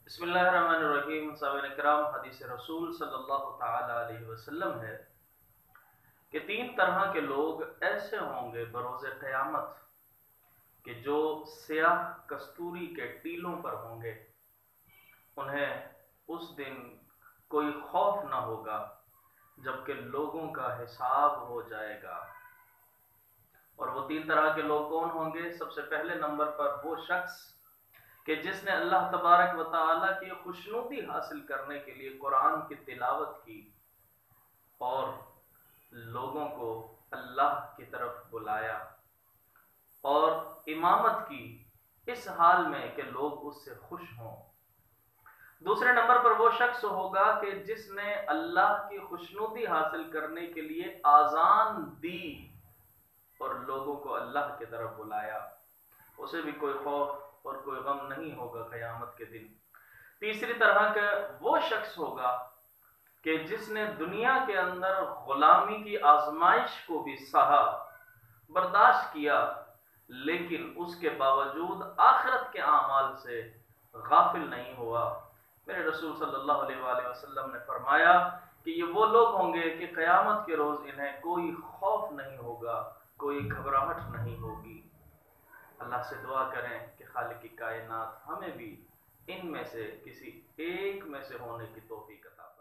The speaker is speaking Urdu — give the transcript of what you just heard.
بسم اللہ الرحمن الرحیم۔ سامعین کرام، حدیث رسول صلی اللہ تعالی علیہ وسلم ہے کہ 3 طرح کے لوگ ایسے ہوں گے بروز قیامت کہ جو سیاہ کستوری کے ٹیلوں پر ہوں گے، انہیں اس دن کوئی خوف نہ ہوگا جبکہ لوگوں کا حساب ہو جائے گا۔ اور وہ 3 طرح کے لوگ کون ہوں گے؟ سب سے پہلے نمبر پر وہ شخص کہ جس نے اللہ تبارک و تعالیٰ کی خوشنودی حاصل کرنے کے لیے قرآن کی تلاوت کی اور لوگوں کو اللہ کی طرف بلایا اور امامت کی اس حال میں کہ لوگ اس سے خوش ہوں۔ دوسرے نمبر پر وہ شخص ہوگا کہ جس نے اللہ کی خوشنودی حاصل کرنے کے لیے آذان دی اور لوگوں کو اللہ کی طرف بلایا، اسے بھی کوئی خوف اور کوئی غم نہیں ہوگا قیامت کے دن۔ تیسری طرح کا وہ شخص ہوگا کہ جس نے دنیا کے اندر غلامی کی آزمائش کو بھی سہا، برداشت کیا، لیکن اس کے باوجود آخرت کے اعمال سے غافل نہیں ہوا۔ میرے رسول صلی اللہ علیہ وآلہ وسلم نے فرمایا کہ یہ وہ لوگ ہوں گے کہ قیامت کے روز انہیں کوئی خوف نہیں ہوگا، کوئی گھبراہٹ نہیں ہوگی۔ اللہ سے دعا کریں کہ خالق کی کائنات ہمیں بھی ان میں سے کسی ایک میں سے ہونے کی توفیق عطا فرمائے۔